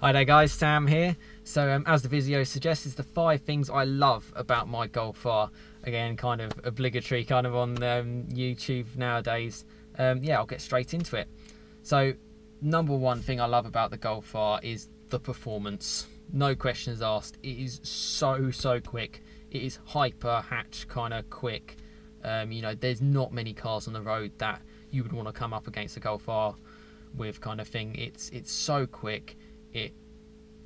Hi there guys, Sam here. So as the video suggests, it's the 5 things I love about my Golf R. Again, kind of obligatory kind of on YouTube nowadays. Yeah, I'll get straight into it. So number 1 thing I love about the Golf R is the performance. No questions asked. It is so quick. It is hyper hatch kind of quick. You know, there's not many cars on the road that you would want to come up against a Golf R with kind of thing. It's so quick.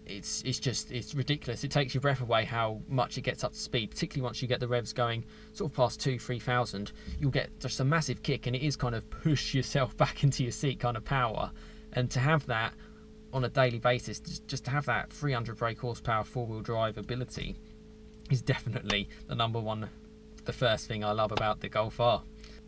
It's ridiculous. It takes your breath away how much it gets up to speed, particularly once you get the revs going sort of past 2,000-3,000. You'll get just a massive kick, and it is kind of push yourself back into your seat kind of power. And to have that on a daily basis, just to have that 300 brake horsepower 4-wheel drive ability is definitely the first thing I love about the Golf R.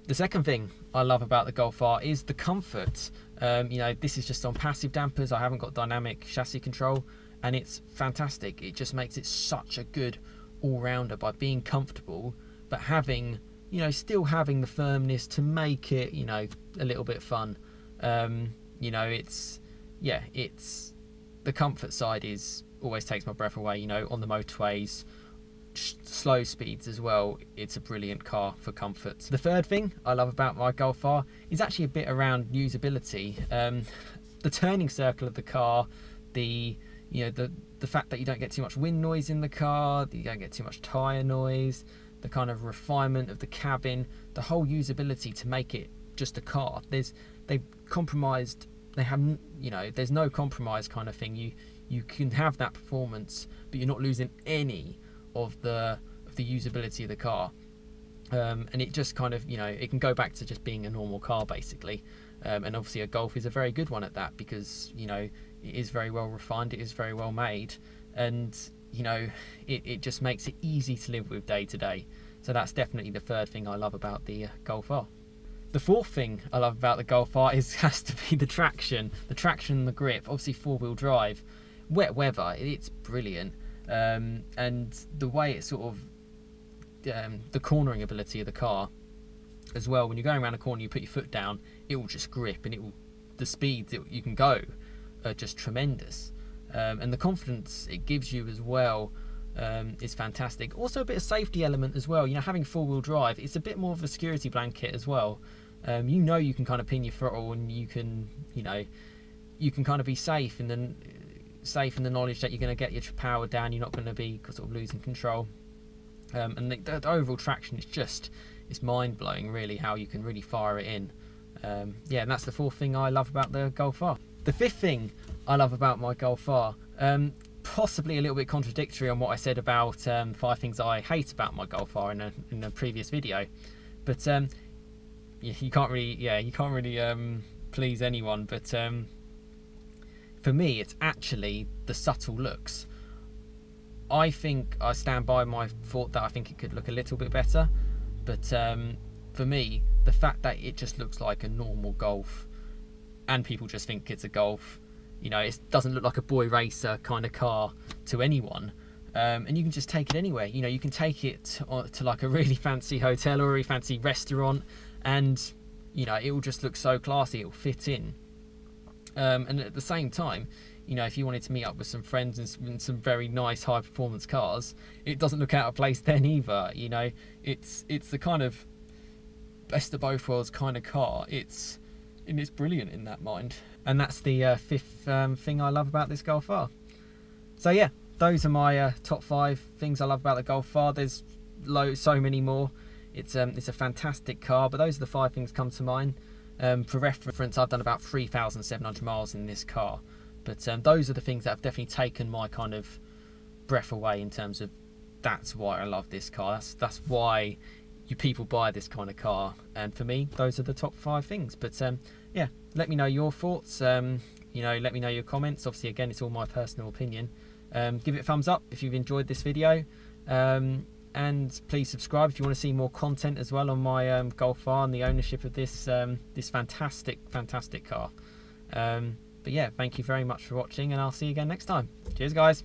The second thing I love about the Golf R is the comfort. You know, this is just on passive dampers. I haven't got dynamic chassis control, and it's fantastic. It just makes it such a good all-rounder by being comfortable, but having, you know, still having the firmness to make it, you know, a little bit fun. You know, it's the comfort side is always takes my breath away. You know, on the motorways, slow speeds as well, it's a brilliant car for comfort. The third thing I love about my Golf R is actually a bit around usability. The turning circle of the car, the fact that you don't get too much wind noise in the car, that you don't get too much tyre noise, the kind of refinement of the cabin, the whole usability to make it just a car. They've compromised. They haven't, you know, there's no compromise kind of thing. You can have that performance, but you're not losing any of the usability of the car, and it just kind of, you know, it can go back to just being a normal car basically. And obviously a Golf is a very good one at that, because, you know, it is very well refined, it is very well made, and, you know, it just makes it easy to live with day to day. So that's definitely the third thing I love about the Golf R. The fourth thing I love about the Golf R has to be the traction and the grip. Obviously 4-wheel drive, wet weather, it's brilliant. And the way it sort of, the cornering ability of the car as well, when you're going around a corner, you put your foot down, it will just grip, and the speeds you can go are just tremendous. And the confidence it gives you as well is fantastic. Also a bit of safety element as well. You know, having 4-wheel drive, it's a bit more of a security blanket as well. You know, you can kind of pin your throttle, and you can, you know, you can kind of be safe in the knowledge that you're going to get your power down, you're not going to be sort of losing control. And the overall traction is just, it's mind-blowing really how you can really fire it in. Yeah, and that's the fourth thing I love about the Golf R. The fifth thing I love about my Golf R, possibly a little bit contradictory on what I said about 5 things I hate about my Golf R in a previous video, but yeah, you can't really please anyone, but for me it's actually the subtle looks. I think I stand by my thought that I think it could look a little bit better, but for me, the fact that it just looks like a normal Golf, and people just think it's a Golf, you know, it doesn't look like a boy racer kind of car to anyone, and you can just take it anywhere. You know, you can take it to like a really fancy hotel or a really fancy restaurant, and, you know, it will just look so classy, it will fit in. And at the same time, you know, if you wanted to meet up with some friends in some very nice high performance cars, it doesn't look out of place then either. You know, it's the kind of best of both worlds kind of car. It's brilliant in that mind, and that's the fifth thing I love about this Golf R. So yeah, those are my top 5 things I love about the Golf R. There's so many more. It's a fantastic car, but those are the 5 things come to mind. For reference, I've done about 3,700 miles in this car, but those are the things that have definitely taken my kind of breath away in terms of, that's why I love this car. That's why people buy this kind of car, and for me, those are the top 5 things. But yeah, let me know your thoughts. You know, let me know your comments. Obviously, again, it's all my personal opinion. Give it a thumbs up if you've enjoyed this video. And please subscribe if you want to see more content as well on my Golf R and the ownership of this this fantastic car. But yeah, thank you very much for watching, and I'll see you again next time. Cheers guys.